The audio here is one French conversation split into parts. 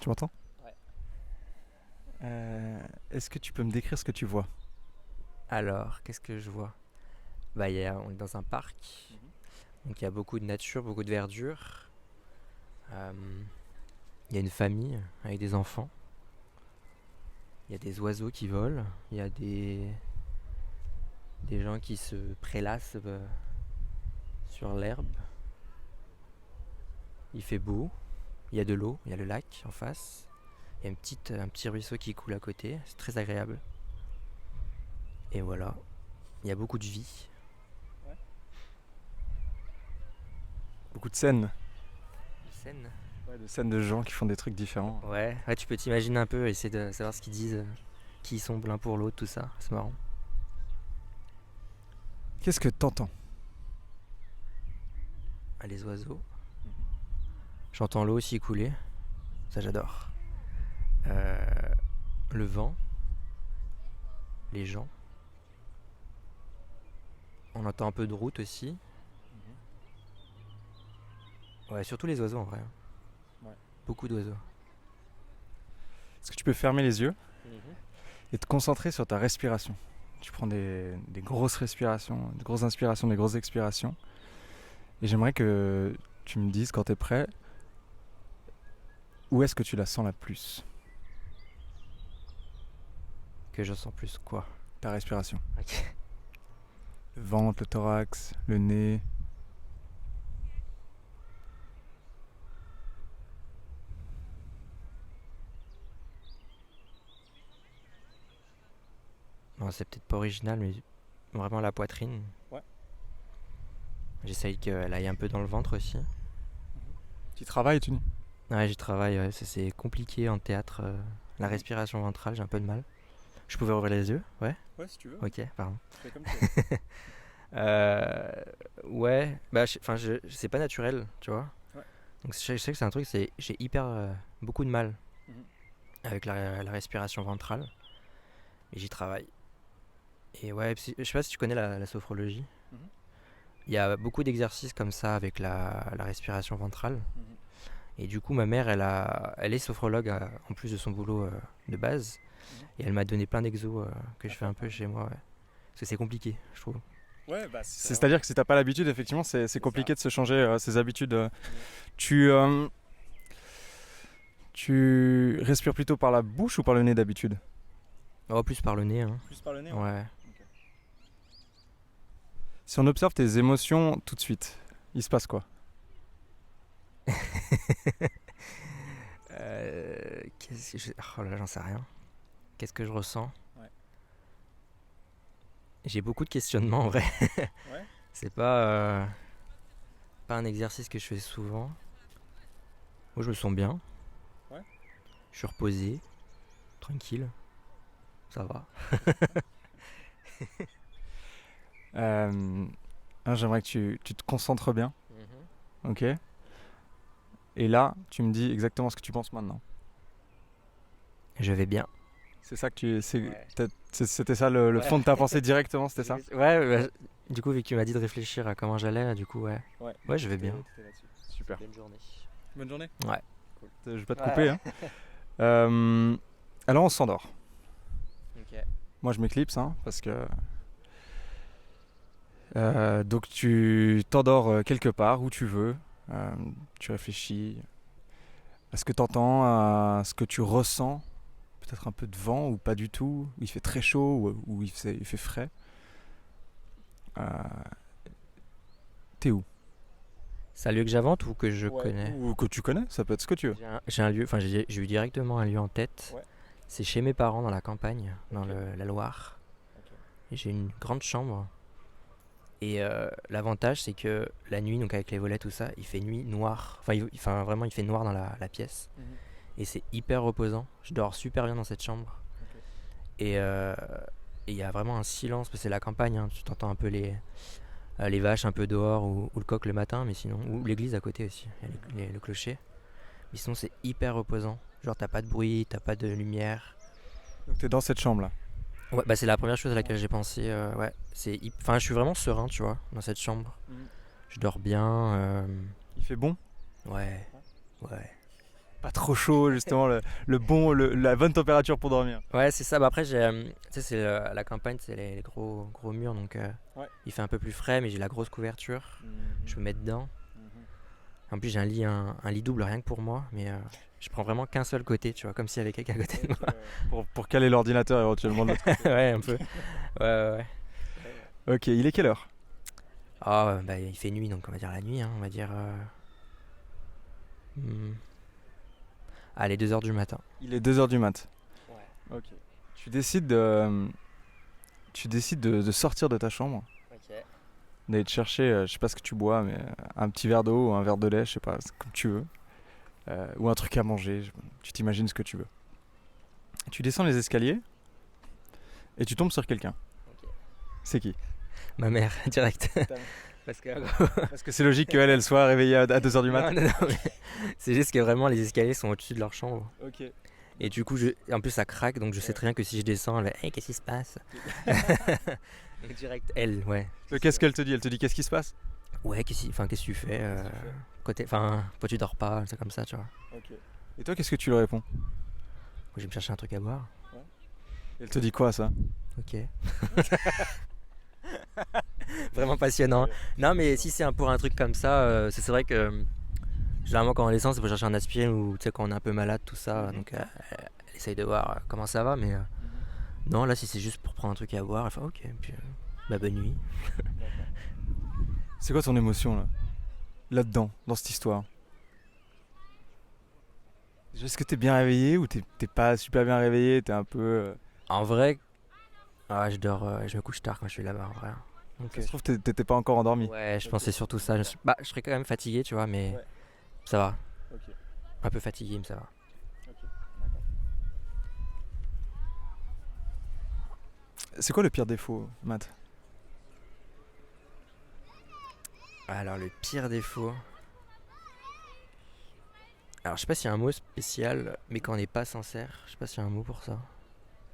Tu m'entends? Ouais. Est-ce que tu peux me décrire ce que tu vois? Alors, qu'est-ce que je vois? On est dans un parc, donc il y a beaucoup de nature, beaucoup de verdure. Euh, Il y a une famille avec des enfants. Il y a des oiseaux qui volent. Il y a des gens qui se prélassent sur l'herbe. Il fait beau. Il y a de l'eau. Il y a le lac en face. Il y a un petit ruisseau qui coule à côté. C'est très agréable. Et voilà. Il y a beaucoup de vie. Beaucoup de scènes. De scène. Ouais, de scènes de gens qui font des trucs différents. Ouais, tu peux t'imaginer un peu, essayer de savoir ce qu'ils disent, qui ils sont l'un pour l'autre, tout ça. C'est marrant. Qu'est-ce que t'entends? Ah, les oiseaux. J'entends l'eau aussi couler. Ça, j'adore. Euh, le vent. Les gens. On entend un peu de route aussi. Ouais, surtout les oiseaux en vrai. Ouais. Beaucoup d'oiseaux. Est-ce que tu peux fermer les yeux et te concentrer sur ta respiration? Tu prends des grosses respirations, des grosses inspirations, des grosses expirations. Et j'aimerais que tu me dises quand t'es prêt, où est-ce que tu la sens la plus? Que je sens plus quoi? Ta respiration. Ok. Le ventre, le thorax, le nez. Bon, c'est peut-être pas original, mais vraiment la poitrine. Ouais. J'essaye qu'elle aille un peu dans le ventre aussi. Tu travailles, tu dis? Ouais, j'y travaille. Ouais, c'est compliqué en théâtre. La respiration ventrale, j'ai un peu de mal. Je pouvais ouvrir les yeux? Ouais. Ouais, si tu veux. Ok, pardon. Fais comme tu veux. Euh, ouais, c'est pas naturel, tu vois. Ouais. Donc je sais que c'est un truc, j'ai hyper beaucoup de mal Mhm. avec la respiration ventrale, et j'y travaille. Et ouais, je sais pas si tu connais la sophrologie. Mhm. Il y a beaucoup d'exercices comme ça avec la respiration ventrale. Mhm. Et du coup, ma mère, elle est sophrologue en plus de son boulot de base. Mhm. Et elle m'a donné plein d'exos que je fais un peu D'accord. chez moi. Ouais. Parce que c'est compliqué, je trouve. Ouais, bah c'est-à-dire que si t'as pas l'habitude, effectivement, c'est compliqué ça. de se changer ses habitudes. Mm. Tu, tu respires plutôt par la bouche ou par le nez d'habitude? Oh, plus par le nez, hein. Plus par le nez, Ouais. Ok. Si on observe tes émotions tout de suite, il se passe quoi? Qu'est-ce que oh là, j'en sais rien. Qu'est-ce que je ressens? Ouais. J'ai beaucoup de questionnements en vrai. Ouais. C'est pas un exercice que je fais souvent. Moi, je me sens bien. Ouais. Je suis reposé, tranquille. Ça va. Euh, J'aimerais que tu te concentres bien, ok? Et là, tu me dis exactement ce que tu penses maintenant. Je vais bien. C'est ça que tu. Ouais. C'était ça le Ouais. fond de ta pensée directement, c'était ça? Ouais, du coup, vu que tu m'as dit de réfléchir à comment j'allais, du coup, ouais. Ouais. Ouais, je vais bien. T'étais là-dessus. Super. Bonne journée. Bonne journée. Ouais. Cool. Je vais pas te couper, Ouais. hein. Euh, alors on s'endort. Ok. Moi je m'éclipse, hein, parce que. Donc tu t'endors quelque part où tu veux. Euh, Tu réfléchis à ce que tu entends, à ce que tu ressens. Peut-être un peu de vent ou pas du tout. Où il fait très chaud ou il fait frais. Euh, T'es où? C'est un lieu que j'invente ou que je Ouais. connais? Ou que tu connais, ça peut être ce que tu veux. J'ai un lieu, enfin j'ai eu directement un lieu en tête. Ouais. C'est chez mes parents dans la campagne, dans Ok. la Loire. Ok. Et j'ai une grande chambre. Et l'avantage c'est que la nuit, donc avec les volets tout ça, il fait nuit noire. Enfin vraiment il fait noir dans la pièce. Mhm. Et c'est hyper reposant. Je dors super bien dans cette chambre. Ok. Et il y a vraiment un silence, parce que c'est la campagne, hein. Tu t'entends un peu les vaches un peu dehors ou le coq le matin, mais sinon, ou l'église à côté aussi, il y a le clocher. Mais sinon c'est hyper reposant. Genre t'as pas de bruit, t'as pas de lumière. Donc t'es dans cette chambre là. Ouais, bah c'est la première chose à laquelle j'ai pensé. Ouais, enfin je suis vraiment serein, tu vois, dans cette chambre. Mhm. Je dors bien. Il fait bon. Ouais, ouais. Pas trop chaud, justement, la bonne température pour dormir. Ouais, c'est ça. Bah après, tu sais, c'est la campagne, c'est les gros, gros murs, donc Ouais. il fait un peu plus frais, mais j'ai la grosse couverture. Je peux mettre dedans. En plus, j'ai un lit double rien que pour moi, mais je prends vraiment qu'un seul côté, tu vois, comme s'il y avait quelqu'un à côté de moi. Pour caler l'ordinateur éventuellement de l'autre côté. Ouais, un peu. Ouais. Ok, il est quelle heure? Ah, bah il fait nuit, donc on va dire la nuit, hein, on va dire. Allez, 2h du matin. Il est 2h du mat. Ouais. Ok. Tu décides de sortir de ta chambre, Ok. d'aller te chercher, je sais pas ce que tu bois, mais un petit verre d'eau ou un verre de lait, je sais pas, c'est comme tu veux. Ou un truc à manger, tu t'imagines ce que tu veux. Tu descends les escaliers et tu tombes sur quelqu'un. Ok. C'est qui? Ma mère, direct. Parce que, Parce que c'est logique qu'elle soit réveillée à 2h du matin. non, mais c'est juste que vraiment les escaliers sont au-dessus de leur chambre. Ok. Et du coup, en plus ça craque, donc je sais très bien que si je descends, elle va hey, qu'est-ce qui se passe? Donc direct, elle, ouais. Qu'est-ce qu'elle te dit? Elle te dit qu'est-ce qui se passe? Ouais, qu'est-ce que tu fais Pourquoi tu dors pas? C'est comme ça, tu vois. Ok. Et toi, qu'est-ce que tu lui réponds? Je vais me chercher un truc à boire. Elle te dit quoi, ça? Ok. Vraiment passionnant. Non, mais si c'est pour un truc comme ça, c'est vrai que généralement quand on descend, c'est pour chercher un aspirine ou tu sais quand on est un peu malade, tout ça. Donc elle essaye de voir comment ça va, mais non, là si c'est juste pour prendre un truc à boire, elle fait ok, puis bonne nuit. C'est quoi ton émotion là-dedans, dans cette histoire? Est-ce que t'es bien réveillé ou t'es pas super bien réveillé? T'es un peu. En vrai, je dors, je me couche tard quand je suis là-bas en vrai. Donc, Ça se trouve, t'étais pas encore endormi. ouais, je pensais surtout ça. Je serais quand même fatigué, tu vois, mais Ouais. ça va. Ok. Un peu fatigué, mais ça va. C'est quoi le pire défaut, Matt? Alors, le pire défaut. Alors, je sais pas s'il y a un mot spécial, mais quand on n'est pas sincère, je sais pas s'il y a un mot pour ça.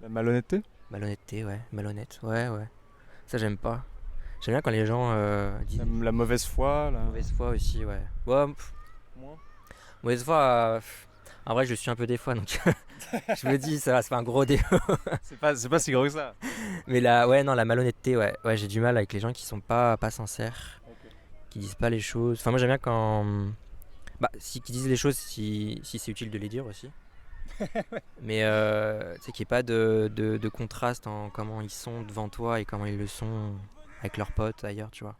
La malhonnêteté? Malhonnêteté, ouais. Malhonnête, ouais. Ça, j'aime pas. J'aime bien quand les gens disent La mauvaise foi, mauvaise foi aussi, ouais. Ouais, mauvaise foi, en vrai, je le suis un peu des fois, donc je me dis, ça va, c'est pas un gros défaut. C'est pas si gros que ça. Mais ouais, non, la malhonnêteté, ouais, j'ai du mal avec les gens qui sont pas sincères, qui disent pas les choses. Enfin, moi, j'aime bien quand. Qui disent les choses si c'est utile de les dire aussi. Mais tu sais qu'il n'y ait pas de contraste en comment ils sont devant toi et comment ils le sont avec leurs potes ailleurs, tu vois.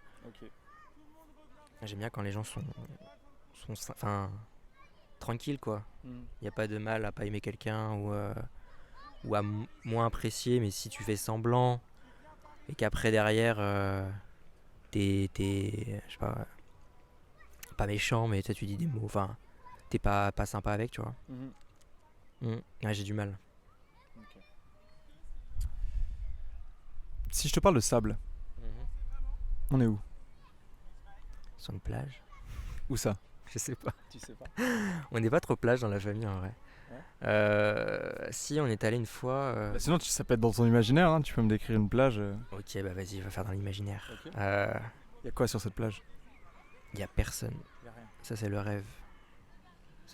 J'aime bien quand les gens sont tranquilles, quoi. Il n'y a pas de mal à pas aimer quelqu'un ou à moins apprécier, mais si tu fais semblant et qu'après derrière t'es je sais pas méchant, mais tu dis des mots, enfin t'es pas sympa avec, tu vois. Ouais, j'ai du mal. Si je te parle de sable, on est où? Sur une plage? Où ça? Je sais pas. Tu sais pas. On n'est pas trop plage dans la famille en vrai. Si, on est allé une fois. Sinon, ça peut être dans ton imaginaire, hein. Tu peux me décrire une plage. Ok, bah vas-y, va faire dans l'imaginaire. Ok. Y a quoi sur cette plage? Y a personne. Y a rien. Ça, c'est le rêve.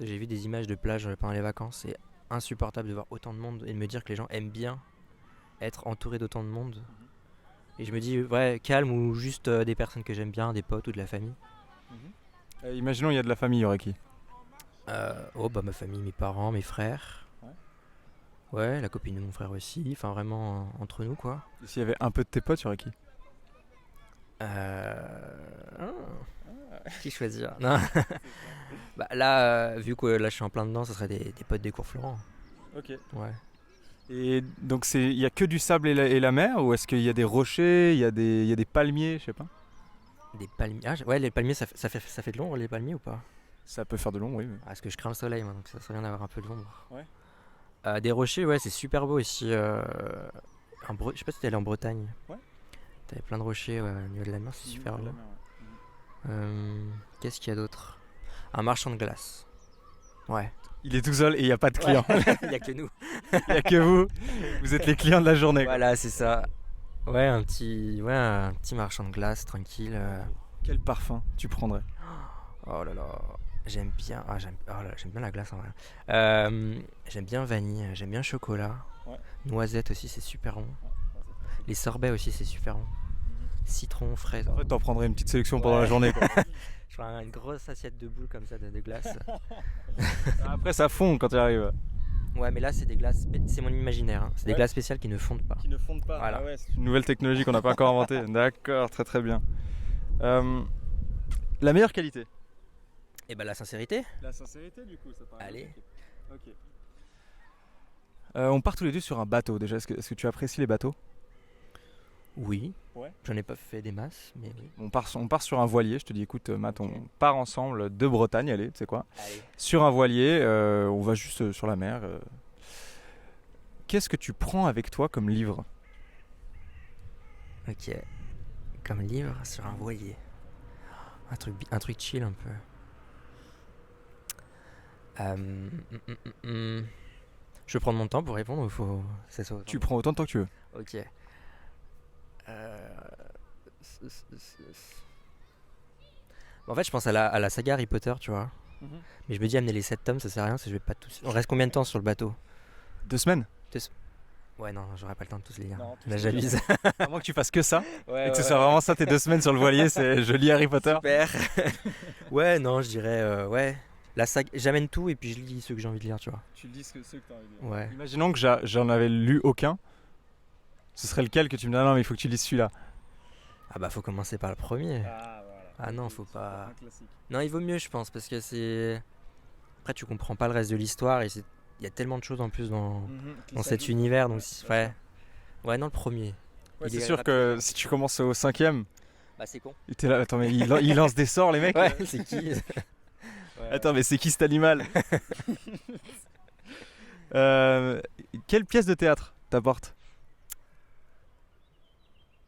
J'ai vu des images de plage pendant les vacances. C'est insupportable de voir autant de monde et de me dire que les gens aiment bien être entourés d'autant de monde. Et je me dis, ouais, calme ou juste des personnes que j'aime bien, des potes ou de la famille. Imaginons, il y a de la famille, il y aurait qui? Ma famille, mes parents, mes frères. Ouais, la copine de mon frère aussi. Enfin, vraiment entre nous, quoi. Et s'il y avait un peu de tes potes, il y aurait qui? Qui choisir? Non. Là, vu que là je suis en plein dedans, ce serait des potes des cours Florent. Ok. Ouais. Et donc, il y a que du sable et la mer, ou est-ce qu'il y a des rochers, il y a des palmiers, je sais pas? Des palmiers. Ouais, les palmiers, ça fait de l'ombre, les palmiers ou pas? Ça peut faire de l'ombre, oui. Parce que je crains le soleil, moi, donc ça serait bien d'avoir un peu de l'ombre. Ouais. Des rochers, ouais, c'est super beau ici. Je sais pas si t'es allé en Bretagne. Ouais. T'avais plein de rochers au niveau de la mer, c'est super beau. Qu'est-ce qu'il y a d'autre? Un marchand de glace. Ouais. Il est tout seul et il n'y a pas de clients. Il n'y a que nous. Il n'y a que vous. Vous êtes les clients de la journée. Voilà, c'est ça. Ouais, un petit marchand de glace, tranquille. Quel parfum tu prendrais? Oh là là. J'aime bien. J'aime bien la glace en vrai. J'aime bien vanille, j'aime bien chocolat. Ouais. Noisette aussi, c'est super bon. Les sorbets aussi, c'est super bon. Citron, fraise. En fait, t'en prendrais une petite sélection pendant la journée, quoi. Je ferai une grosse assiette de boules comme ça de glace. Après, ça fond quand tu arrives. Ouais, mais là, c'est des glaces. C'est mon imaginaire. Hein. C'est des Ouais. glaces spéciales qui ne fondent pas. Qui ne fondent pas. Voilà. Ah ouais, c'est une nouvelle technologie qu'on n'a pas encore inventée. D'accord, très très bien. La meilleure qualité. Et bah, la sincérité. La sincérité, du coup, ça paraît. Allez. Ok. On part tous les deux sur un bateau déjà. Est-ce que tu apprécies les bateaux? Oui. Ouais. J'en ai pas fait des masses, mais oui. On part sur un voilier. Je te dis, écoute, Matt, on part ensemble de Bretagne. Allez, tu sais quoi? Allez. Sur un voilier, on va juste sur la mer. Qu'est-ce que tu prends avec toi comme livre? Ok. Comme livre sur un voilier. Un truc chill un peu. Je vais prendre mon temps pour répondre ou faut. C'est ça. Tu prends autant de temps que tu veux. Ok. En fait, je pense à la saga Harry Potter, tu vois. Mais je me dis, amener les 7 tomes, ça sert à rien si je vais pas tous. On reste combien de temps sur le bateau? 2 semaines. Ouais, non, j'aurais pas le temps de tous les lire. Non, tous Là, les j'abuse. À moins que tu fasses que ça. Ouais, Et que ce soit vraiment ça tes 2 semaines sur le voilier, c'est je lis Harry Potter. Super. Ouais, non, je dirais, ouais. La saga, j'amène tout et puis je lis ceux que j'ai envie de lire, tu vois. Tu lis ceux que tu as envie de lire. Ouais. Imaginons que j'en avais lu aucun. Ce serait lequel que tu me dis, ah non, mais il faut que tu lises celui-là. Ah bah, faut commencer par le premier. Ah, voilà. Ah non, faut pas. Un classique. Non, il vaut mieux, je pense, parce que c'est. Après, tu comprends pas le reste de l'histoire et il y a tellement de choses en plus dans cet univers, donc ouais. Ouais, non, le premier. Ouais, Il c'est est sûr que si tu commences au 5ème, Bah, c'est con. t'es là, attends, mais il lance des sorts, les mecs. Ouais, c'est qui? Attends, mais c'est qui cet animal? Quelle pièce de théâtre t'apporte?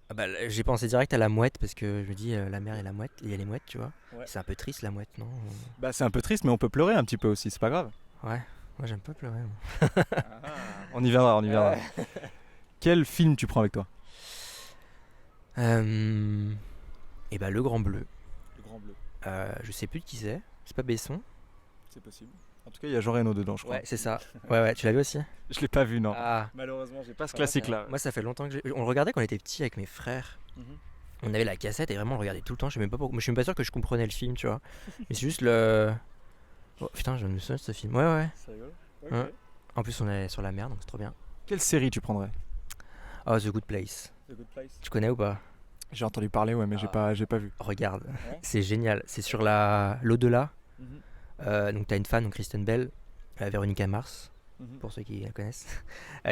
Ah bah, j'ai pensé direct à la mouette parce que je me dis la mer et la mouette, il y a les mouettes, tu vois. Ouais. C'est un peu triste la mouette, non? Bah, c'est un peu triste, mais on peut pleurer un petit peu aussi, c'est pas grave. Ouais, moi j'aime pas pleurer. Moi. On y viendra, on y viendra. Quel film tu prends avec toi? Et bah, Le Grand Bleu. Le Grand Bleu. Je sais plus de qui c'est pas Besson. C'est possible. En tout cas, il y a Jean Reno dedans, je crois. Ouais, c'est ça. Ouais, tu l'as vu aussi? Je l'ai pas vu, non. Ah. Malheureusement, j'ai pas ce classique-là. Moi, ça fait longtemps que on le regardait quand on était petits avec mes frères. On avait la cassette et vraiment on le regardait tout le temps. Je sais même pas pourquoi. Je suis même pas sûr que je comprenais le film, tu vois. Mais c'est juste le. Oh, putain, je me souviens de ce film. Ouais. C'est rigolo. Hein. En plus, on est sur la mer, donc c'est trop bien. Quelle série tu prendrais? Oh, The Good Place. The Good Place. Tu connais ou pas? J'ai entendu parler, ouais, mais j'ai pas vu. Regarde, Ouais. c'est génial. C'est sur l'au-delà. Donc t'as une fan, donc Kristen Bell, Véronica Mars, pour ceux qui la connaissent,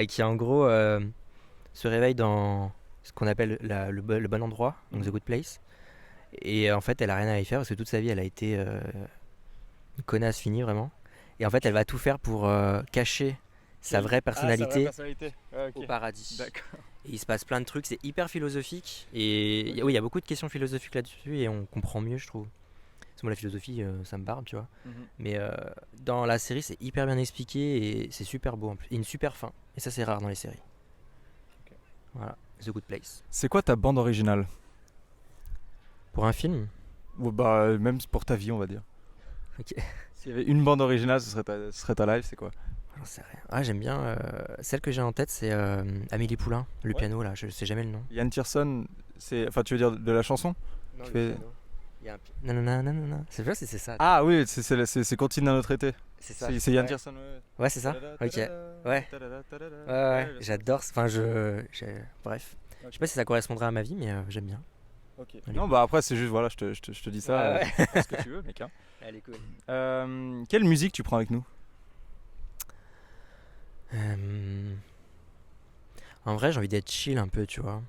qui en gros se réveille dans ce qu'on appelle le bon endroit, donc The Good Place. Et en fait, elle a rien à y faire parce que toute sa vie, elle a été une connasse finie vraiment. Et en fait, elle va tout faire pour cacher sa vraie personnalité au paradis. D'accord. Et il se passe plein de trucs, c'est hyper philosophique. Et oui, il y a beaucoup de questions philosophiques là-dessus et on comprend mieux, je trouve. Parce que moi, la philosophie, ça me barbe, tu vois. Mais dans la série, c'est hyper bien expliqué et c'est super beau en plus. Et une super fin. Et ça, c'est rare dans les séries. Ok. Voilà, The Good Place. C'est quoi ta bande originale? Pour un film? Ou bah, même pour ta vie, on va dire. Ok. S'il y avait une bande originale, ce serait ta live, c'est quoi? J'en sais rien. Ah, j'aime bien. Celle que j'ai en tête, c'est Amélie Poulain, le piano là. Je sais jamais le nom. Yann Tierson, enfin, tu veux dire de la chanson? Non, Tu le fais- piano. Il y a un nanana. C'est vrai, c'est ça. Ah oui, c'est Continue d'un autre été. C'est ça. C'est Yann Ouais. Tierson, Ouais, c'est ça. Ok. Ouais. Ouais. J'adore. Enfin, bref. Je sais pas si ça correspondra à ma vie, mais j'aime bien. Ok. Allez. Non, bah après, c'est juste, voilà, je te dis ça. Ouais. Fais ce que tu veux, mec. Hein. Allez, cool. Quelle musique tu prends avec nous? En vrai, j'ai envie d'être chill un peu, tu vois.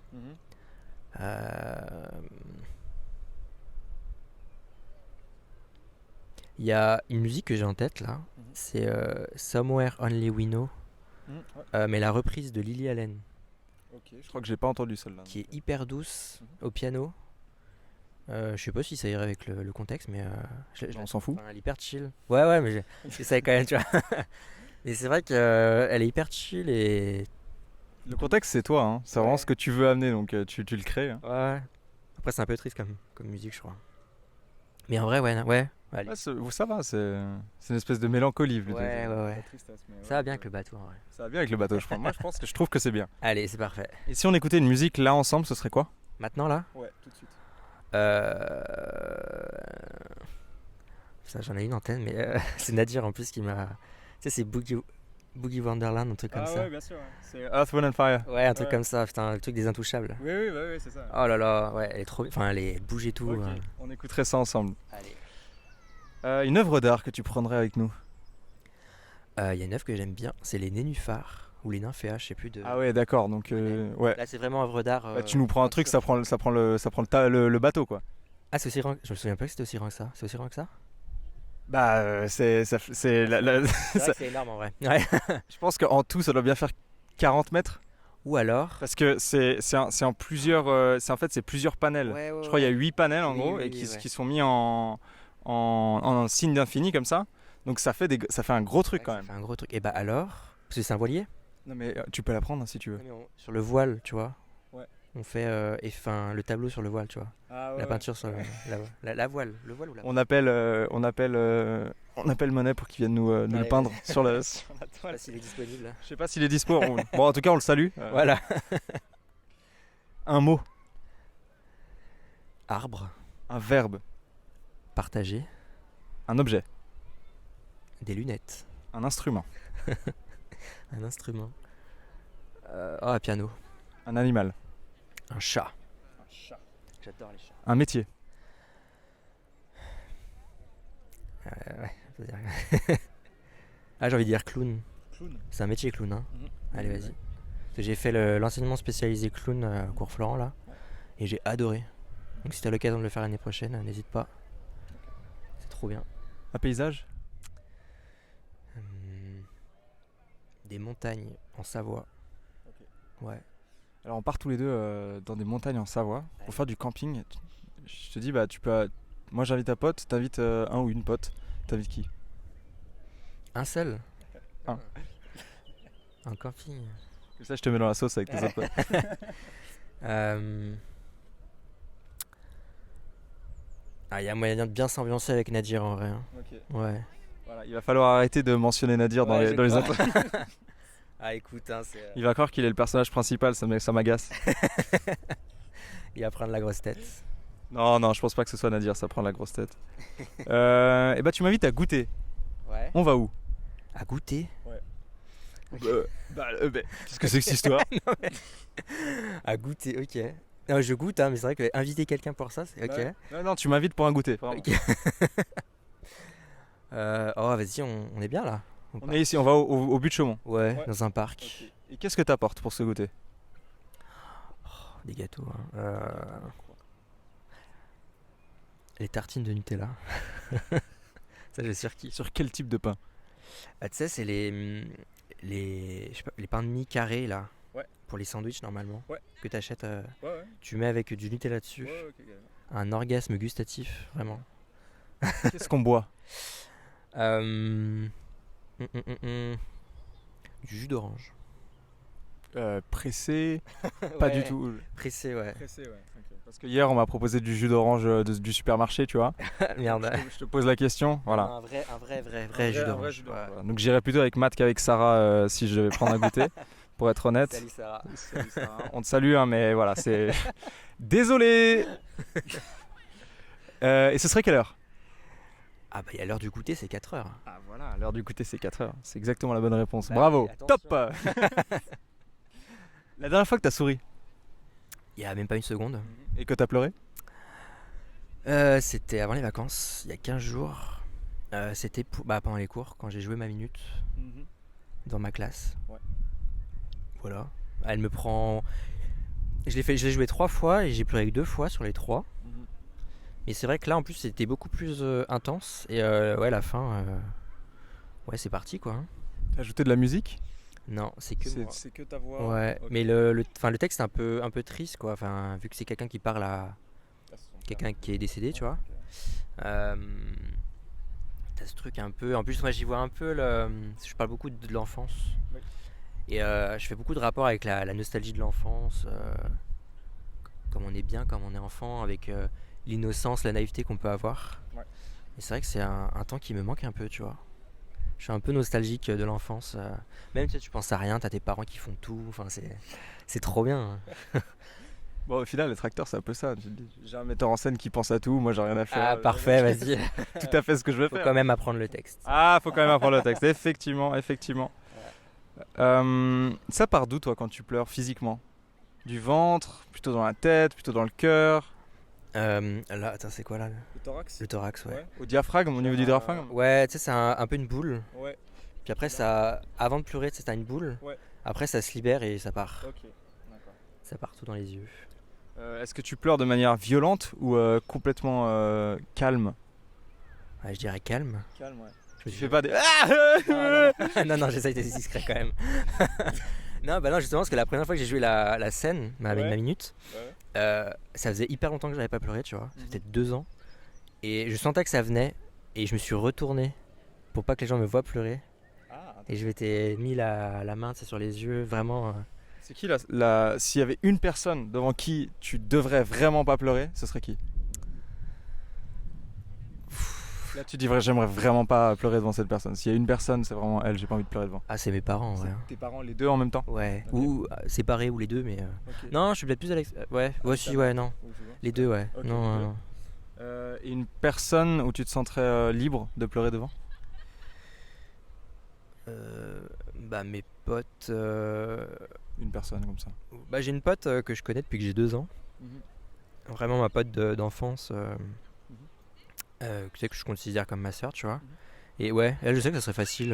Il y a une musique que j'ai en tête là, c'est Somewhere Only We Know, mais la reprise de Lily Allen, Ok, je crois que j'ai pas entendu celle-là. qui est hyper douce au piano. Je sais pas si ça irait avec le contexte, mais On s'en fout. elle est hyper chill. Ouais, mais j'essaie quand même, tu vois. Mais c'est vrai qu'elle est hyper chill et. Le contexte, c'est toi, hein. C'est vraiment ce que tu veux amener, donc tu le crées. Hein. Ouais. Après, c'est un peu triste comme musique, je crois. Mais en vrai, ouais, Allez. Ouais, ça va, c'est une espèce de mélancolie. Plutôt. Ouais. Pas tristesse, mais Ça va bien avec le bateau, en vrai. ça va bien avec le bateau, je pense. Moi, je trouve que c'est bien. Allez, c'est parfait. Et si on écoutait une musique là ensemble, ce serait quoi? Maintenant, là Ouais, tout de suite. Ça, j'en ai une antenne, mais c'est Nadir en plus qui m'a. Tu sais, c'est Boogie Wonderland, un truc comme ça. Ouais, bien sûr. Ouais. C'est Earth, Wind and Fire. Ouais, un truc comme ça, putain, le truc des Intouchables. Oui, c'est ça. Oh là là, ouais, elle est trop. Enfin, elle bouge et tout. Ok, on écouterait ça ensemble. Allez. Une œuvre d'art que tu prendrais avec nous? Il y a une œuvre que j'aime bien, c'est les Nénuphars ou les Nymphéas, je sais plus de. Ah ouais, d'accord. Donc ouais. Là, c'est vraiment œuvre d'art. Bah, tu nous prends un truc, ça prend le bateau quoi. Ah, c'est aussi grand. Je me souviens pas que c'était aussi grand que ça. C'est aussi grand que ça. Bah c'est C'est vrai que c'est énorme en vrai. Ouais. Je pense qu'en tout ça doit bien faire 40 mètres. Ou alors. Parce que c'est en plusieurs c'est plusieurs panels. Ouais, Je crois qu'il y a 8 panels en Oui, gros oui, et oui, ouais. qui sont mis en signe d'infini comme ça. Donc ça fait un gros truc quand Ça même. fait un gros truc. Et bah alors. Parce que c'est un voilier. Non mais tu peux la prendre hein, si tu veux. Sur le voile, tu vois. Ouais. On fait le tableau sur le voile, tu vois. La peinture sur la voile. Le voile ou la voile. On appelle Monet pour qu'il vienne nous le Allez, peindre sur la Je sais pas s'il est disponible. Je sais pas s'il est dispo. Bon, en tout cas, on le salue. Voilà. Un mot, Arbre. un verbe, Partager. un objet, Des lunettes. un instrument, Un instrument. Un piano. un animal, Un chat. J'adore les chats. un métier, Ouais, je veux dire. Ah, j'ai envie de dire clown. C'est un métier clown, hein. Allez, vas-y. Parce que j'ai fait l'enseignement spécialisé clown à Cours Florent là. Et j'ai adoré. Donc si t'as l'occasion de le faire l'année prochaine, n'hésite pas. C'est trop bien. un paysage, Des montagnes en Savoie. Ouais. Alors on part tous les deux dans des montagnes en Savoie pour faire du camping. Je te dis bah tu peux. Moi j'invite un pote, t'invites un ou une pote. T'invites qui? Un seul. Un. Un camping. Comme ça je te mets dans la sauce avec tes autres potes. Ah, il y a moyen de bien s'ambiancer avec Nadir en vrai. Hein. Ouais. Voilà, il va falloir arrêter de mentionner Nadir dans les autres. Ah écoute, hein, c'est. Il va croire qu'il est le personnage principal, ça m'agace. Il va prendre la grosse tête. Non, je pense pas que ce soit Nadir, ça prend la grosse tête. Et bah tu m'invites à goûter. Ouais. On va où? À goûter. Qu'est-ce que c'est que cette histoire? À goûter, ok. Non, je goûte, hein, mais c'est vrai que inviter quelqu'un pour ça, c'est ok. Non, tu m'invites pour un goûter. Vraiment. Ok. Oh, vas-y, on est bien là. On est ici, on va au but de Chaumont. Ouais, dans un parc. Okay. Et qu'est-ce que t'apportes pour ce goûter? Des gâteaux. Hein. Les tartines de Nutella. Ça, je surkiffe. Sur quel type de pain? Tu sais, c'est je sais pas, les pains de mie carrés là. Ouais. Pour les sandwichs normalement. Ouais. Que t'achètes. Ouais. Tu mets avec du Nutella dessus. Ouais, okay. Un orgasme gustatif, vraiment. Qu'est-ce qu'on boit? Du jus d'orange. Pressé? Pas Ouais. du tout. Pressé, ouais. Pressé, ouais. Okay. Parce que hier on m'a proposé du jus d'orange du supermarché, tu vois. Merde. Je te pose la question, voilà. Un vrai jus d'orange. Ouais. Voilà. Donc j'irai plutôt avec Matt qu'avec Sarah si je vais prendre un goûter, pour être honnête. Salut Sarah. Salut, Sarah. On te salue, hein, mais voilà, c'est. Désolé. Et ce serait quelle heure? Ah bah à l'heure du goûter c'est 4 heures. Ah voilà, à l'heure du goûter c'est 4 heures. C'est exactement la bonne réponse. Bah, Bravo, attention. top. La dernière fois que t'as souri Il y a même pas une seconde. et que t'as pleuré? C'était avant les vacances, il y a 15 jours. C'était pendant les cours, quand j'ai joué ma minute dans ma classe. Ouais. Voilà. Elle me prend. Je l'ai joué 3 fois et j'ai pleuré que 2 fois sur les 3. Mais c'est vrai que là en plus c'était beaucoup plus intense. Et ouais, la fin. Ouais, c'est parti quoi. Hein. T'as ajouté de la musique? Non, c'est que moi. C'est que ta voix. Ouais, Okay. mais le texte est un peu triste quoi. Enfin, vu que c'est quelqu'un qui parle à quelqu'un qui est décédé, tu vois. T'as ce truc un peu. En plus, moi j'y vois un peu. Je parle beaucoup de l'enfance. Oui. Et je fais beaucoup de rapports avec la nostalgie de l'enfance. Comme on est bien, comme on est enfant, avec l'innocence, la naïveté qu'on peut avoir. Ouais. Et c'est vrai que c'est un temps qui me manque un peu, tu vois. Je suis un peu nostalgique de l'enfance. Même tu penses à rien, t'as tes parents qui font tout. Enfin, c'est trop bien, hein. Bon, au final, les tracteurs, c'est un peu ça. Tu te dis, j'ai un metteur en scène qui pense à tout, moi j'ai rien à faire. Ah, parfait, vas-y. Tout à fait ce que je veux Faut faire. quand même apprendre le texte. Ah, faut quand même apprendre le texte. Effectivement, effectivement. Ça part d'où, toi, quand tu pleures physiquement? Du ventre, plutôt dans la tête, plutôt dans le cœur? Là, attends, c'est quoi là? Le thorax. Le thorax, ouais. Au diaphragme, au niveau du diaphragme? Ouais, tu sais, c'est un peu une boule. Ouais. Puis après, ça, avant de pleurer, tu sais, t'as une boule. Ouais. Après, ça se libère et ça part. Ok, d'accord. Ça part tout dans les yeux. Est-ce que tu pleures de manière violente ou complètement calme? Ouais, je dirais calme. Calme, ouais. Je me Tu suis fais fait pas des. non, non, j'essaye d'être discret quand même. Non, bah non, justement, parce que la première fois que j'ai joué la scène, avec Ouais. ma minute, Ouais. ça faisait hyper longtemps que j'avais pas pleuré, tu vois. Ça Mhm. faisait 2 ans. Et je sentais que ça venait, et je me suis retourné pour pas que les gens me voient pleurer. Ah, Et je m'étais mis la main, tu sais, sur les yeux, vraiment. c'est qui s'il y avait une personne devant qui tu devrais vraiment pas pleurer, ce serait qui? Là, tu dis j'aimerais vraiment pas pleurer devant cette personne. S'il y a une personne, c'est vraiment elle, j'ai pas envie de pleurer devant. Ah, c'est mes parents, en vrai. C'est tes parents, les deux en même temps? Ouais, Ok. ou séparés, ou les deux, mais. Ok. Non, je suis peut-être plus à l'extérieur. Ouais, ouais, si, ouais, non. Les deux, ouais. Ok, Non, les non, deux. non. Et une personne où tu te sentirais libre de pleurer devant? Bah, mes potes. Une personne comme ça. Bah, j'ai une pote que je connais depuis que j'ai 2 ans. Vraiment ma pote d'enfance. Tu sais, que je considère comme ma soeur, tu vois. Et ouais, elle, je sais que ça serait facile.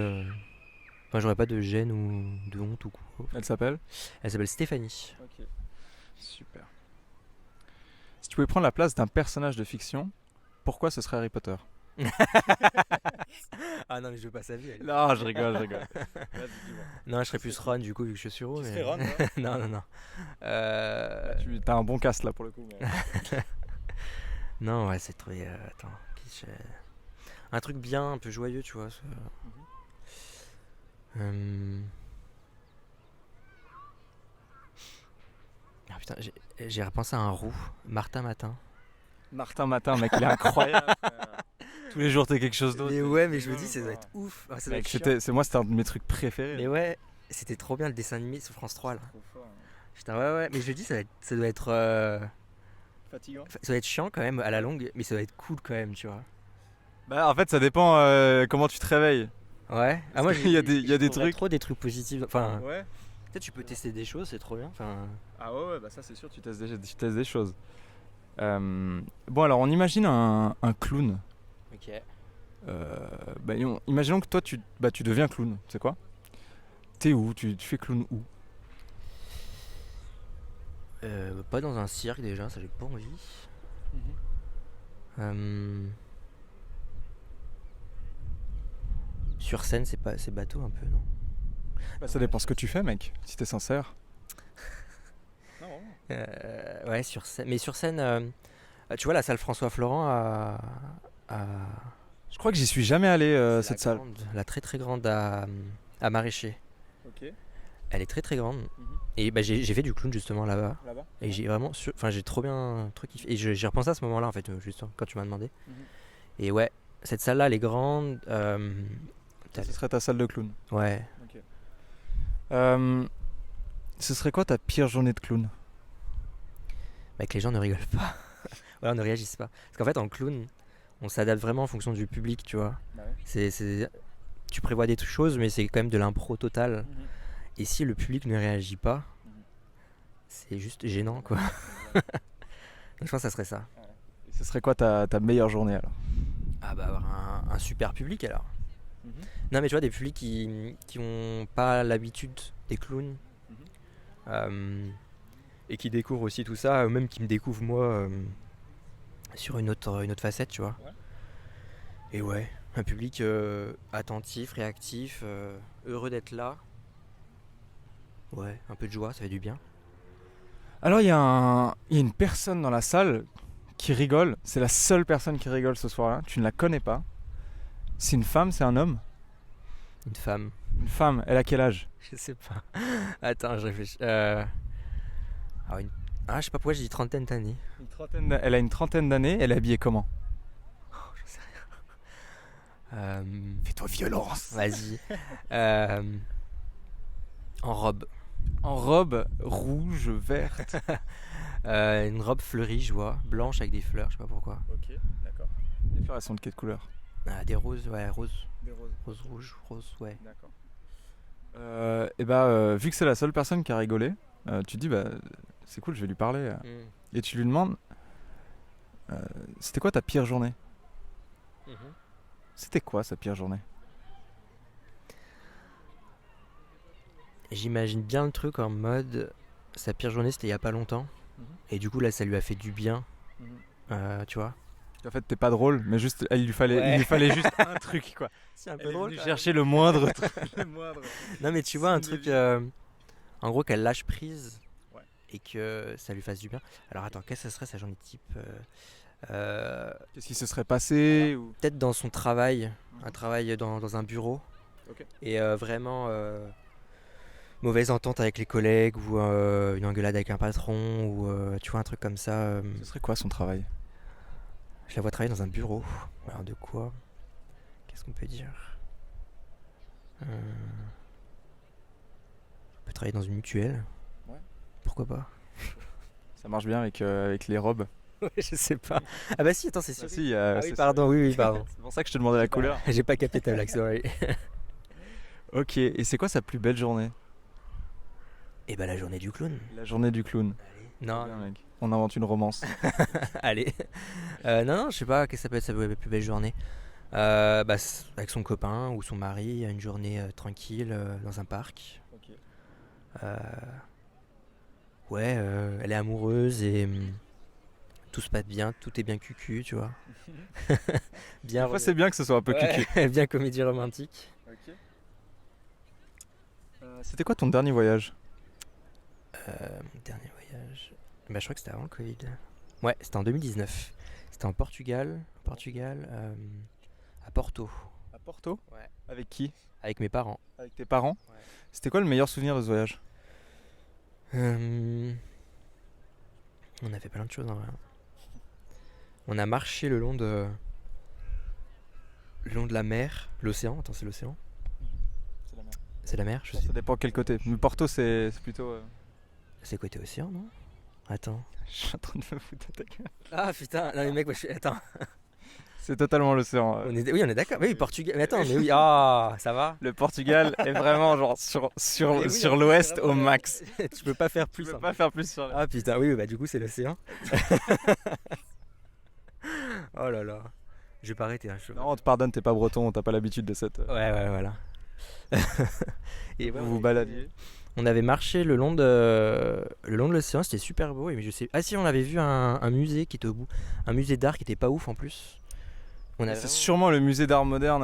Enfin, j'aurais pas de gêne ou de honte ou quoi. Elle s'appelle? Elle s'appelle Stéphanie. Ok, super. Si tu pouvais prendre la place d'un personnage de fiction, pourquoi ce serait Harry Potter? Ah non, mais je veux pas sa vie. Non, je rigole, je rigole. Non, je serais plus Ron du coup, vu que je suis Ron. Tu mais- serais Ron, toi? Non, non, non. T'as un bon cast là pour le coup. mais- Non, ouais, c'est trop. Attends. Un truc bien, un peu joyeux, tu vois. Ah putain, j'ai repensé à un roux. Martin Matin. Martin Matin, mec, il est incroyable. Tous les jours, t'es quelque chose d'autre. Mais ouais, mais je me dis, ça doit être ouf. Ah, ça doit Mec, être chiant. c'est moi, c'était un de mes trucs préférés. Mais ouais, c'était trop bien le dessin animé sur France 3 là. Trop fort, hein. Putain, ouais, ouais. Mais je me dis, ça doit être. Fatigant. Ça doit être chiant quand même à la longue, mais ça doit être cool quand même, tu vois. Bah, en fait, ça dépend comment tu te réveilles. Ouais. Ah, moi, qu'il y a des je trouverais trucs- trop des trucs positifs. Enfin, Ouais. peut-être tu peux tester des choses, c'est trop bien. Enfin, Ah ouais, bah ça c'est sûr, tu testes des choses. Bon, alors on imagine un clown. ok. Imaginons que toi tu deviens clown, tu sais quoi? T'es où? Tu fais clown où? Pas dans un cirque déjà, ça j'ai pas envie. Sur scène, c'est bateau un peu, non? Bah, ça dépend ce que tu fais, mec, si t'es sincère. Ouais, sur scène. Mais sur scène, tu vois la salle François Florent à Je crois que j'y suis jamais allé, la cette salle. grande, la très très grande à Maraîcher. Ok. Elle est très très grande. Et bah, j'ai fait du clown justement là-bas. Là-bas. Et j'ai vraiment. Enfin, j'ai trop bien un truc kiffé. Et j'ai repensé à ce moment-là en fait, juste quand tu m'as demandé. Et ouais, cette salle-là, elle est grande. Ce serait ta salle de clown. Ouais. Ce serait quoi ta pire journée de clown? Bah, que les gens ne rigolent pas. Voilà, ne réagissent pas. Parce qu'en fait, en clown, on s'adapte vraiment en fonction du public, tu vois. Bah ouais. Tu prévois des choses, mais c'est quand même de l'impro total. Et si le public ne réagit pas, c'est juste gênant, quoi. Donc, je pense que ça serait ça. Et ce serait quoi ta meilleure journée alors? Ah bah avoir un super public alors. Non mais tu vois des publics qui ont pas l'habitude des clowns et qui découvrent aussi tout ça, même qui me découvrent moi sur une autre facette, tu vois. Ouais. Et ouais, un public attentif, réactif, heureux d'être là. Ouais, un peu de joie, ça fait du bien. Alors il y a une personne dans la salle qui rigole, c'est la seule personne qui rigole ce soir-là, tu ne la connais pas. C'est une femme, c'est un homme? Une femme. Une femme, elle a quel âge? Je sais pas. Attends, je réfléchis. Je sais pas pourquoi j'ai dit trentaine d'années. Elle a une trentaine d'années, elle est habillée comment? Je sais rien. Fais-toi violence. Vas-y. Euh, en robe. En robe rouge, verte. Une robe fleurie, je vois. Blanche avec des fleurs, je sais pas pourquoi. Ok, d'accord. Les fleurs, elles sont de quelle couleur? Des roses, ouais, roses. Des roses. Rose rouge, rose, ouais. D'accord. Vu que c'est la seule personne qui a rigolé, tu te dis, bah, c'est cool, je vais lui parler. Et tu lui demandes, c'était quoi ta pire journée? C'était quoi sa pire journée? J'imagine bien le truc en mode sa pire journée c'était il y a pas longtemps et du coup là ça lui a fait du bien, tu vois. En fait, t'es pas drôle, mais juste, il lui fallait juste un truc, quoi. C'est un Elle est venue chercher le moindre truc. Non mais tu vois un truc en gros qu'elle lâche prise Ouais. et que ça lui fasse du bien. Alors attends, qu'est-ce que ça serait sa journée type Qu'est-ce qui se serait passé ou... Peut-être dans son travail, un travail dans un bureau. Ok. Et vraiment mauvaise entente avec les collègues ou une engueulade avec un patron ou tu vois un truc comme ça. Ce serait quoi son travail? Je la vois travailler dans un bureau. Alors de quoi? Qu'est-ce qu'on peut dire? On peut travailler dans une mutuelle. Ouais. Pourquoi pas? Ça marche bien avec les robes. Ouais, je sais pas. Ah bah si, attends, c'est sûr. Ah, si, Ah oui, c'est pardon, oui, pardon. C'est pour ça que je te demandais la couleur. J'ai pas capté ta blague, sorry. Ok, et c'est quoi sa plus belle journée? Et bah la journée du clown. La journée du clown. Non, Bien, mec. On invente une romance. allez. Non, je sais pas, qu'est-ce que ça peut être sa plus belle journée. Avec son copain ou son mari, une journée tranquille dans un parc. Ok. Ouais, elle est amoureuse et tout se passe bien, tout est bien cucu, tu vois. Bien, Parfois, c'est bien que ce soit un peu cucu. ouais, bien comédie romantique. Ok. C'était quoi ton dernier voyage? Mon dernier voyage, je crois que c'était avant le Covid. Ouais, c'était en 2019. C'était en Portugal, à Porto, À Porto? Ouais. Avec qui? avec mes parents. Avec tes parents? Ouais. C'était quoi le meilleur souvenir de ce voyage? On a fait plein de choses en vrai. On a marché le long de la mer, l'océan. Attends, c'est l'océan? C'est la mer. C'est la mer, je sais. Ça dépend quel côté. Mais Porto, c'est plutôt... C'est côté océan, non? Attends. Je suis en train de me foutre de ta gueule. Ah putain, non mais mec, moi je suis. Attends. C'est totalement l'océan. Oui, on est d'accord. Oui, Portugal. Mais attends, mais oui. Ah, ça va. Le Portugal est vraiment genre Mais oui, sur en plus, l'ouest c'est au vraiment- max. Tu peux pas faire Tu plus. peux hein. pas faire plus sur la... Ah putain, oui, bah du coup c'est l'océan. Oh là là. Je vais pas arrêter. Hein, Non, on te pardonne, t'es pas breton, t'as pas l'habitude de cette... Ouais, voilà. Et ouais, vous vous baladiez. on avait marché le long de l'océan, c'était super beau. Mais je sais. Ah si, on avait vu un musée qui était au bout, un musée d'art qui était pas ouf en plus. On avait C'est vraiment- sûrement le musée d'art moderne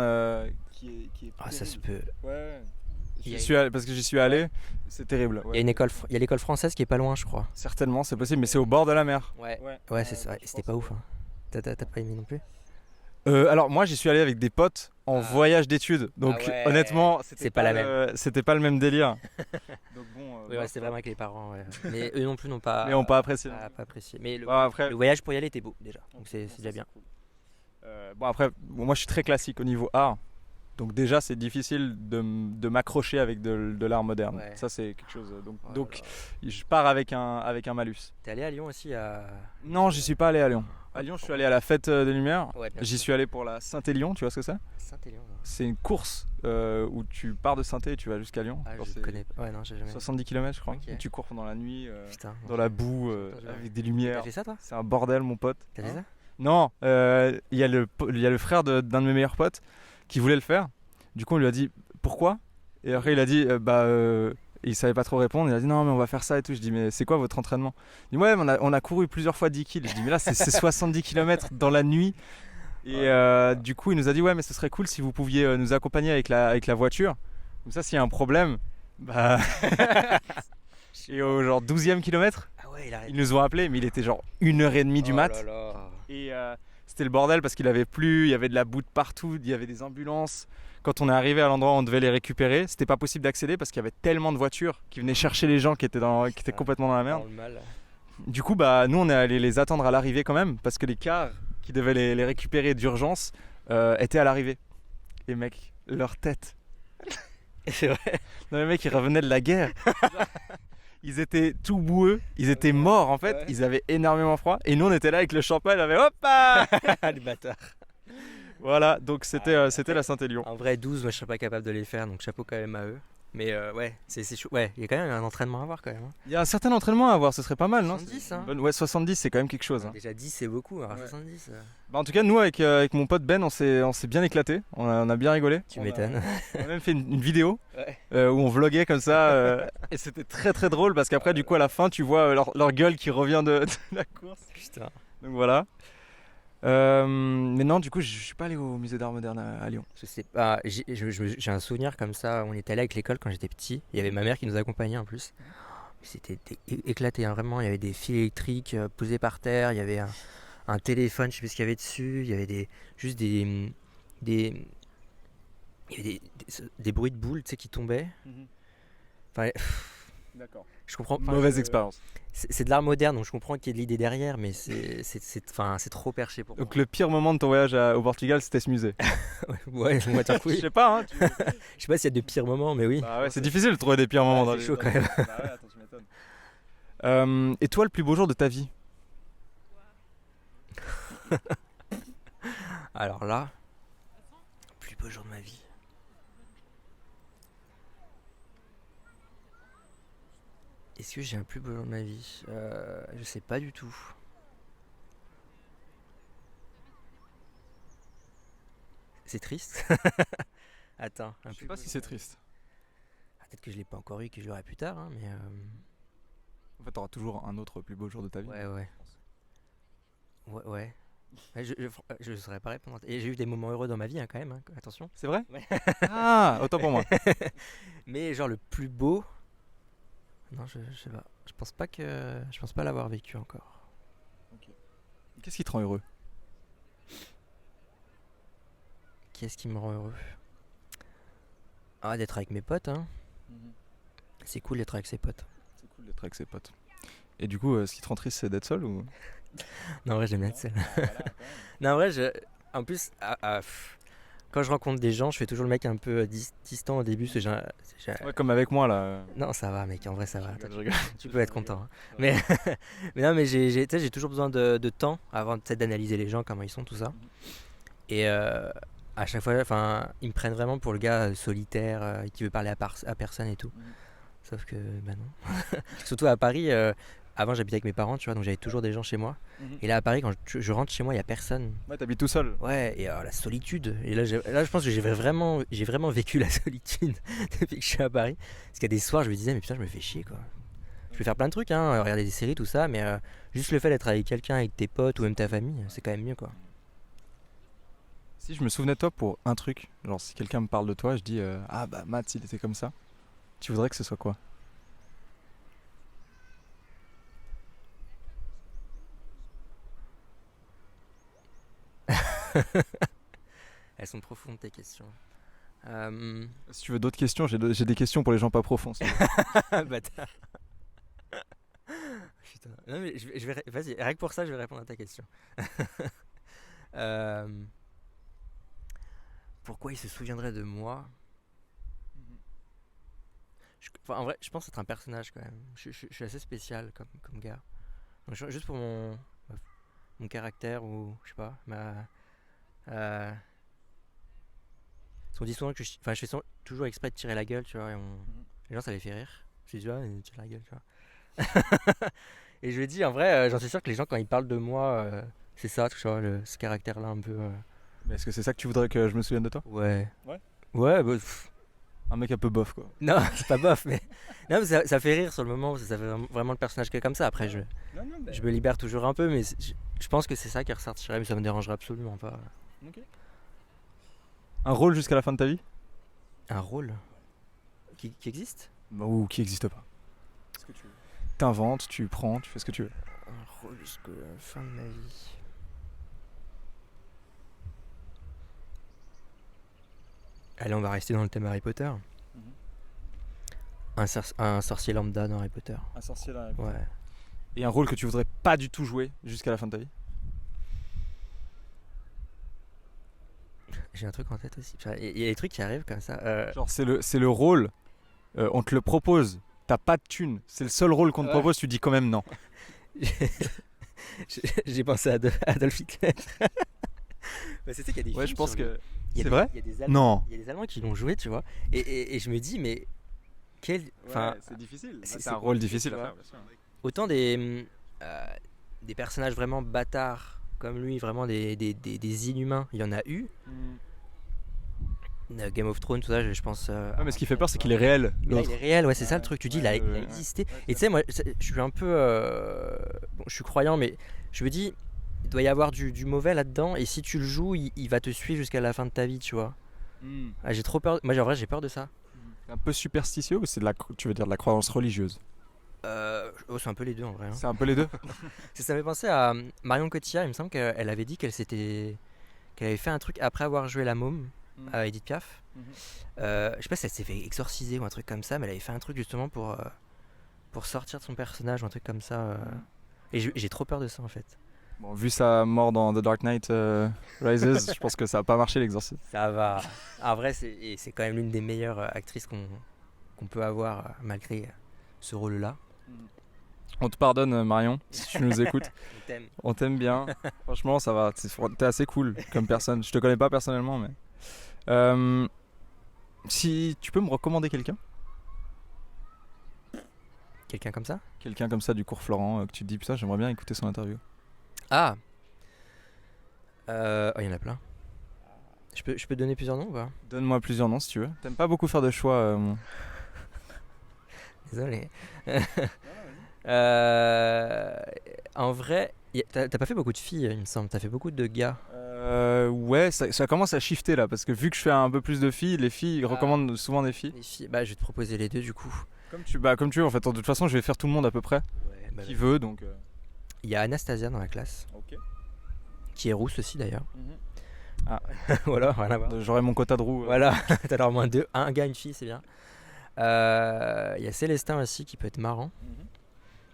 qui est Ah ça se terrible. peut. Ouais. Il y a J'y suis allé, parce que j'y suis allé, c'est terrible. Il y a une école, il y a l'école française qui est pas loin, je crois. Certainement, c'est possible, mais c'est au bord de la mer. Ouais, c'est ça. C'était pas ouf. Hein. T'as pas aimé non plus? Alors moi j'y suis allé avec des potes en Ah. voyage d'études, donc Ah ouais. honnêtement C'est pas la c'était pas le même délire. Donc bon, Oui, ouais, c'était vraiment avec les parents. Ouais. Mais eux non plus n'ont pas. mais on pas apprécié. Pas apprécié. Mais Bon, après, le voyage pour y aller était beau déjà. Donc c'est déjà bien. bon après, moi je suis très classique au niveau art, donc déjà c'est difficile de m'accrocher avec de l'art moderne. Ouais. Ça c'est quelque chose. Oh là Donc là. je pars avec un malus. T'es allé à Lyon aussi à. Non, j'y suis pas allé à Lyon. À Lyon, je suis allé à la fête des Lumières. Ouais, bien J'y sûr. suis allé pour la Saint-Élion, tu vois ce que c'est? Saint-Élion. Non. C'est une course où tu pars de Saint-É et tu vas jusqu'à Lyon. Ah, Genre, je c'est connais pas. Ouais, non, j'ai jamais. 70 km je crois. Ok. Et tu cours pendant la nuit Putain. dans la boue Attends, avec des T'as lumières. fait ça toi? C'est un bordel mon pote. T'as fait ça? Non, il y a le frère d'un de mes meilleurs potes qui voulait le faire. Du coup on lui a dit pourquoi? Et après il a dit il savait pas trop répondre. Il a dit non mais on va faire ça et tout. Je dis mais c'est quoi votre entraînement? Il dit ouais mais on a couru plusieurs fois 10 kills. Je dis mais là c'est 70 km dans la nuit. Et du coup il nous a dit ouais mais ce serait cool si vous pouviez nous accompagner avec la voiture. Comme ça s'il y a un problème, bah... Et au genre 12e kilomètre, Ah ouais, il a. ils nous ont appelé mais il était genre 1h30 du mat. Oh là là. Et c'était le bordel parce qu'il avait plu, il y avait de la boue de partout, il y avait des ambulances. Quand on est arrivé à l'endroit où on devait les récupérer, c'était pas possible d'accéder parce qu'il y avait tellement de voitures qui venaient chercher les gens qui étaient complètement dans la merde. Dans le mal. Du coup, bah, nous on est allé les attendre à l'arrivée quand même parce que les cars qui devaient les récupérer d'urgence étaient à l'arrivée. Et mec, leur tête. C'est vrai. Non, les mecs, ils revenaient de la guerre. Ils étaient tout boueux, ils étaient morts en fait, Ouais. ils avaient énormément froid. Et nous, on était là avec le champagne, on avait hop ah Les bâtards. Voilà, donc c'était la Saint-Élion. En vrai, 12, moi je serais pas capable de les faire, donc chapeau quand même à eux. Mais ouais, c'est chaud. Ouais, il y a quand même un entraînement à avoir quand même. Hein. Il y a un certain entraînement à avoir, ce serait pas mal, non? 70, hein. Ouais, 70, c'est quand même quelque chose. Hein. Déjà 10, c'est beaucoup, alors Ouais. 70. Bah, en tout cas, nous, avec mon pote Ben, on s'est bien éclaté, on a bien rigolé. Tu On a- m'étonnes. On a même fait une vidéo Ouais. où on vloguait comme ça. Et c'était très très drôle parce qu'après, du coup, à la fin, tu vois leur gueule qui revient de la course. Putain. Donc voilà. Mais non, du coup, je suis pas allé au musée d'art moderne à Lyon. Je sais pas, j'ai un souvenir comme ça, on était allé avec l'école quand j'étais petit, il y avait ma mère qui nous accompagnait en plus. C'était éclaté, hein, vraiment, il y avait des fils électriques posés par terre, il y avait un téléphone, je sais plus ce qu'il y avait dessus, il y avait juste des, il y avait des bruits de boules, tu sais, qui tombaient. Enfin, D'accord. je comprends. Mauvaise expérience. C'est de l'art moderne, donc je comprends qu'il y ait de l'idée derrière, mais c'est trop perché pour Donc le pire moment de ton voyage au Portugal, c'était ce musée. moi. Ouais, on va dire que Je oui. sais pas, hein. Je sais pas s'il y a de pires moments, mais oui. Bah ouais, c'est difficile de trouver des pires moments dans c'est les- chaud dans quand les- même. Bah ouais, attends, tu m'étonnes. Et toi, le plus beau jour de ta vie? Alors là, plus beau jour de ma vie. Est-ce que j'ai un plus beau jour de ma vie? Je sais pas du tout. C'est triste. Attends, un Je sais plus pas beau si jour c'est de ma vie. triste. Peut-être que je l'ai pas encore eu, que je l'aurai plus tard, hein, mais En fait, t'auras toujours un autre plus beau jour de ta vie. ouais. Ouais. Ouais, je saurais pas répondre. Et j'ai eu des moments heureux dans ma vie, hein, quand même. Hein, attention. C'est vrai? Ouais. Ah, autant pour moi. Mais genre le plus beau. Non, je sais pas. Je pense pas l'avoir vécu encore. Qu'est-ce qui te rend heureux? Qu'est-ce qui me rend heureux? Ah, d'être avec mes potes, hein. C'est cool d'être avec ses potes. C'est cool d'être avec ses potes. Et du coup, ce qui te rend triste, c'est d'être seul ou? Non, en vrai, j'aime bien être seul. Non, en vrai, en plus, quand je rencontre des gens, je fais toujours le mec un peu distant au début. Parce que Ouais, comme avec moi là. Non, ça va, mec. En vrai, ça va. Je rigole. Tu peux être content. Hein. Mais, mais non, mais tu sais, j'ai toujours besoin de temps avant peut-être d'analyser les gens, comment ils sont, tout ça. Et à chaque fois, enfin, ils me prennent vraiment pour le gars solitaire qui veut parler à personne et tout. Sauf que, bah non. Surtout à Paris, avant j'habitais avec mes parents, tu vois, donc j'avais toujours des gens chez moi. Et là à Paris, quand je rentre chez moi, il y a personne. Ouais, t'habites tout seul. Ouais, et la solitude. Et là, je pense que j'ai vraiment vécu la solitude depuis que je suis à Paris. Parce qu'il y a des soirs, je me disais, mais putain, je me fais chier quoi. Je peux faire plein de trucs, hein, regarder des séries, tout ça, mais juste le fait d'être avec quelqu'un, avec tes potes ou même ta famille, c'est quand même mieux quoi. Si je me souvenais de toi pour un truc, genre si quelqu'un me parle de toi, je dis ah bah Matt, il était comme ça. Tu voudrais que ce soit quoi? Elles sont profondes tes questions. Si tu veux d'autres questions, j'ai des questions pour les gens pas profonds. si tu veux. Bâtard. Putain. Non mais vas-y, rien que pour ça, je vais répondre à ta question. Pourquoi il se souviendrait de moi? En vrai, je pense être un personnage quand même. Je suis assez spécial comme gars. Donc, juste pour mon caractère ou je sais pas, on dit souvent que je fais toujours exprès de tirer la gueule, tu vois, et les gens ça les fait rire. Je dis il tire la gueule, tu vois. Et je lui dis en vrai, j'en suis sûr que les gens quand ils parlent de moi, c'est ça, tu vois, ce caractère-là un peu. Mais est-ce que c'est ça que tu voudrais que je me souvienne de toi? Ouais. Ouais. Ouais, bah, Un mec un peu bof quoi. non, c'est pas bof, mais non, mais ça fait rire sur le moment, parce que ça fait vraiment le personnage qui est comme ça. Après, je me libère toujours un peu, mais je pense que c'est ça qui ressortirait, mais ça me dérangerait absolument pas. Un rôle jusqu'à la fin de ta vie? Un rôle qui existe? Ou qui n'existe pas. T'inventes, tu prends, tu fais ce que tu veux. Un rôle jusqu'à la fin de ma vie. Allez, on va rester dans le thème Harry Potter. Un sorcier lambda dans Harry Potter. Un sorcier là. Ouais. Et un rôle que tu voudrais pas du tout jouer jusqu'à la fin de ta vie? J'ai un truc en tête aussi. Il y a des trucs qui arrivent comme ça. Genre, c'est le rôle, on te le propose, t'as pas de thune, c'est le seul rôle qu'on te Ouais. propose, tu dis quand même non. J'ai pensé à Adolf Hitler. Bah, c'est ça qu'il y a des Ouais, films je pense sur lui. que. Il y a C'est des- vrai? Il y a des Allemands, Non. il y a des Allemands qui l'ont joué, tu vois. Et je me dis, mais quel. Enfin, c'est difficile. c'est un rôle compliqué, difficile tu à vois. faire, bien sûr. Autant des personnages vraiment bâtards comme lui, vraiment des inhumains, il y en a eu. Game of Thrones, tout ça, je pense. Ouais, mais ce qui fait peur, c'est qu'il est réel, Mais là, il l'autre. est réel, ouais, c'est ça Ouais, le truc. Tu dis, ouais, il a ouais, existé. ouais, Et tu sais, moi, je suis un peu. Bon, je suis croyant, mais je me dis, il doit y avoir du mauvais là-dedans. Et si tu le joues, il va te suivre jusqu'à la fin de ta vie, tu vois. Ah, j'ai trop peur. Moi, en vrai, j'ai peur de ça. Un peu superstitieux ou tu veux dire de la croyance religieuse? C'est un peu les deux en vrai, hein. C'est un peu les deux. Ça me fait penser à Marion Cotillard. Il me semble qu'elle avait dit qu'elle avait fait un truc après avoir joué La Môme à Edith Piaf. Je sais pas si elle s'est fait exorciser ou un truc comme ça, mais elle avait fait un truc justement pour sortir de son personnage ou un truc comme ça. Et j'ai trop peur de ça en fait. Bon, vu sa mort dans The Dark Knight Rises, je pense que ça a pas marché l'exorcisme. Ça va. En vrai, c'est quand même l'une des meilleures actrices qu'on peut avoir malgré ce rôle-là. On te pardonne, Marion, si tu nous écoutes. On t'aime. On t'aime bien. Franchement, ça va. T'es assez cool comme personne. Je te connais pas personnellement, mais. Si tu peux me recommander quelqu'un Quelqu'un comme ça? Quelqu'un comme ça du cours Florent, que tu te dis, putain, j'aimerais bien écouter son interview. Ah, il y en a plein. Je peux te donner plusieurs noms ou pas? Donne-moi plusieurs noms si tu veux. T'aimes pas beaucoup faire de choix, Désolé. En vrai, t'as pas fait beaucoup de filles, il me semble. T'as fait beaucoup de gars. Ouais, ça commence à shifter là, parce que vu que je fais un peu plus de filles, les filles recommandent souvent des filles. Les filles, bah je vais te proposer les deux du coup. Comme tu veux, en fait. De toute façon, je vais faire tout le monde à peu près. Ouais, Qui veut, donc. Il y a Anastasia dans la classe, Ok. qui est rousse aussi d'ailleurs. Ah. Voilà, rien à voir. J'aurai mon quota de roux. Voilà, t'as alors moins deux, un gars, une fille, c'est bien. Il y a Célestin aussi qui peut être marrant.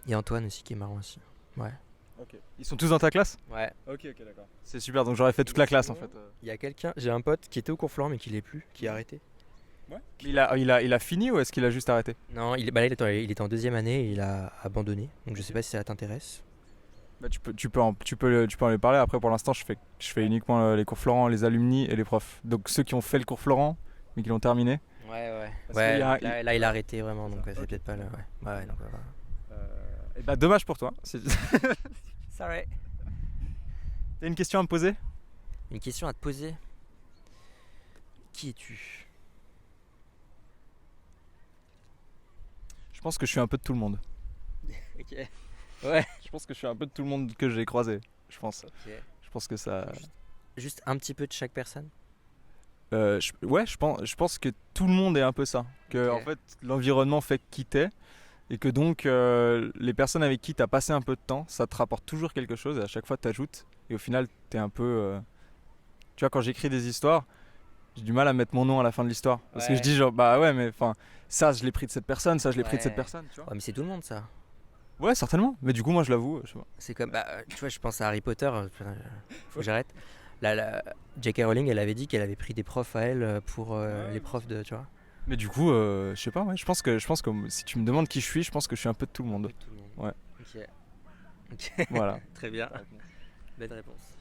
Il y a Antoine aussi qui est marrant aussi. Ouais. Ok. Ils sont tous dans ta classe? Ouais. Ok, d'accord. C'est super, donc j'aurais fait toute la classe en fait. Il y a quelqu'un, j'ai un pote qui était au cours Florent mais qui l'est plus, qui a arrêté. Ouais. Il a fini ou est-ce qu'il a juste arrêté? Non, là, il était en deuxième année et il a abandonné. Donc je sais pas si ça t'intéresse. Bah, tu peux en lui parler. Après, pour l'instant, je fais uniquement les cours Florent, les alumni et les profs. Donc ceux qui ont fait le cours Florent, mais qui l'ont terminé. Ouais. Parce Ouais, qu'il y a- là, il a arrêté vraiment, donc c'est peut-être pas le. Ouais, donc voilà. Et bah, dommage pour toi. Sorry. T'as une question à me poser? Une question à te poser. Qui es-tu? Je pense que je suis un peu de tout le monde. Ok. Ouais. Je pense que je suis un peu de tout le monde que j'ai croisé. Je pense. Ok. Je pense que ça. Juste un petit peu de chaque personne. Je pense que tout le monde est un peu ça. Que Ok. en fait, l'environnement fait qui t'es. Et que donc, les personnes avec qui t'as passé un peu de temps, ça te rapporte toujours quelque chose. Et à chaque fois, t'ajoutes. Et au final, t'es un peu. Tu vois, quand j'écris des histoires, j'ai du mal à mettre mon nom à la fin de l'histoire. Parce que Ouais. je dis genre, bah ouais, mais enfin, ça, je l'ai pris de cette personne, ça, je l'ai pris de cette Ouais. personne. Tu vois. Ouais, mais c'est tout le monde ça. Ouais, certainement. Mais du coup, moi, je l'avoue. Je sais pas. C'est comme, tu vois, je pense à Harry Potter. Faut que j'arrête. J.K. Rowling, elle avait dit qu'elle avait pris des profs à elle pour les profs de, tu vois. Mais du coup, je sais pas, ouais. Je pense que si tu me demandes qui je suis, je pense que je suis un peu de tout le monde. Tout le monde. Ouais. Ok. Voilà. Très bien. Belle réponse.